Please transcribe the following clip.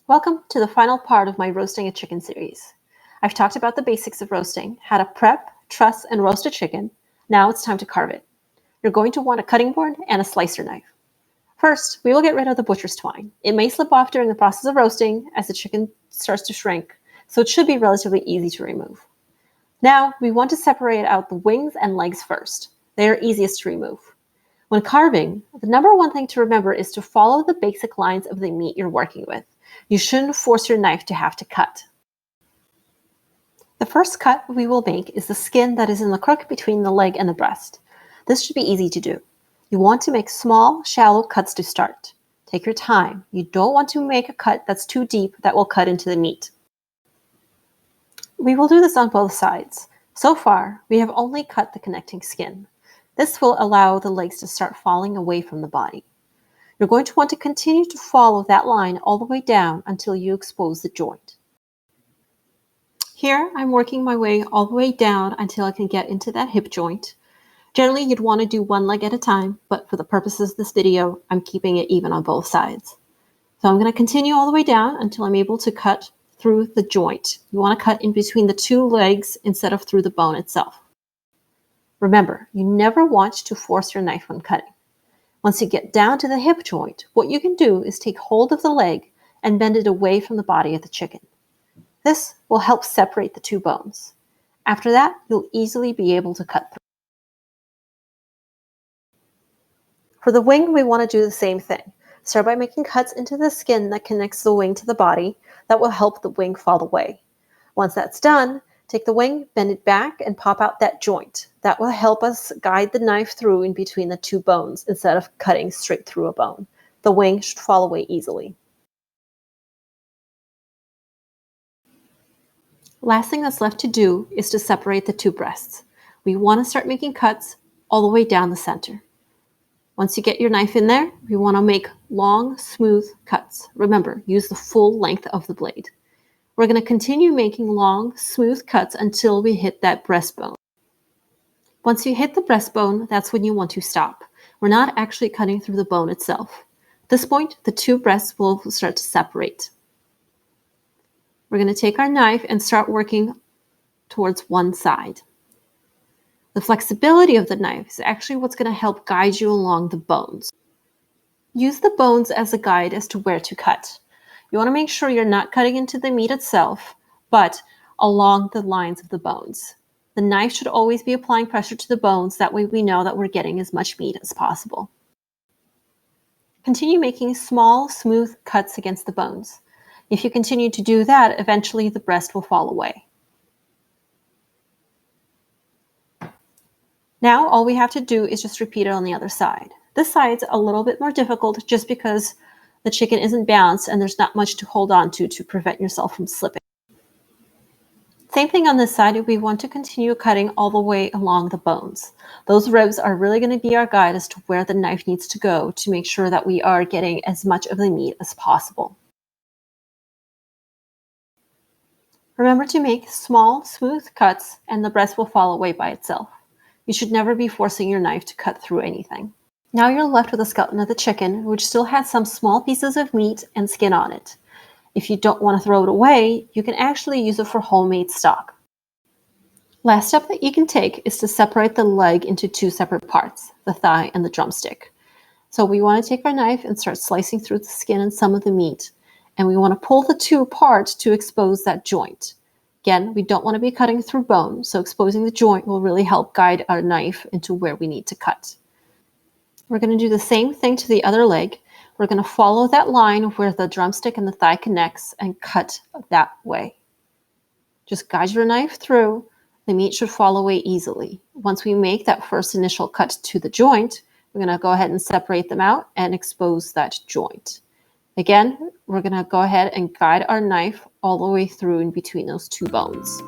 Welcome to the final part of my Roasting a Chicken series. I've talked about the basics of roasting, how to prep, truss, and roast a chicken. Now it's time to carve it. You're going to want a cutting board and a slicer knife. First, we will get rid of the butcher's twine. It may slip off during the process of roasting as the chicken starts to shrink, so it should be relatively easy to remove. Now, we want to separate out the wings and legs first. They are easiest to remove. When carving, the number one thing to remember is to follow the basic lines of the meat you're working with. You shouldn't force your knife to have to cut. The first cut we will make is the skin that is in the crook between the leg and the breast. This should be easy to do. You want to make small, shallow cuts to start. Take your time. You don't want to make a cut that's too deep that will cut into the meat. We will do this on both sides. So far, we have only cut the connecting skin. This will allow the legs to start falling away from the body. You're going to want to continue to follow that line all the way down until you expose the joint. Here, I'm working my way all the way down until I can get into that hip joint. Generally, you'd want to do one leg at a time, but for the purposes of this video, I'm keeping it even on both sides. So I'm going to continue all the way down until I'm able to cut through the joint. You want to cut in between the two legs instead of through the bone itself. Remember, you never want to force your knife when cutting. Once you get down to the hip joint, what you can do is take hold of the leg and bend it away from the body of the chicken. This will help separate the two bones. After that, you'll easily be able to cut through. For the wing, we want to do the same thing. Start by making cuts into the skin that connects the wing to the body. That will help the wing fall away. Once that's done, take the wing, bend it back, and pop out that joint. That will help us guide the knife through in between the two bones instead of cutting straight through a bone. The wing should fall away easily. Last thing that's left to do is to separate the two breasts. We want to start making cuts all the way down the center. Once you get your knife in there, we want to make long, smooth cuts. Remember, use the full length of the blade. We're going to continue making long, smooth cuts until we hit that breastbone. Once you hit the breastbone, that's when you want to stop. We're not actually cutting through the bone itself. At this point, the two breasts will start to separate. We're going to take our knife and start working towards one side. The flexibility of the knife is actually what's going to help guide you along the bones. Use the bones as a guide as to where to cut. You want to make sure you're not cutting into the meat itself, but along the lines of the bones. The knife should always be applying pressure to the bones. That way we know that we're getting as much meat as possible. Continue making small, smooth cuts against the bones. If you continue to do that, eventually the breast will fall away. Now all we have to do is just repeat it on the other side. This side's a little bit more difficult just because the chicken isn't balanced and there's not much to hold on to prevent yourself from slipping. Same thing on this side, we want to continue cutting all the way along the bones. Those ribs are really going to be our guide as to where the knife needs to go to make sure that we are getting as much of the meat as possible. Remember to make small, smooth cuts and the breast will fall away by itself. You should never be forcing your knife to cut through anything. Now you're left with the skeleton of the chicken, which still has some small pieces of meat and skin on it. If you don't want to throw it away, you can actually use it for homemade stock. Last step that you can take is to separate the leg into two separate parts, the thigh and the drumstick. So we want to take our knife and start slicing through the skin and some of the meat. And we want to pull the two apart to expose that joint. Again, we don't want to be cutting through bone, so exposing the joint will really help guide our knife into where we need to cut. We're going to do the same thing to the other leg. We're going to follow that line where the drumstick and the thigh connects and cut that way. Just guide your knife through. The meat should fall away easily. Once we make that first initial cut to the joint, we're going to go ahead and separate them out and expose that joint. Again, we're going to go ahead and guide our knife all the way through in between those two bones.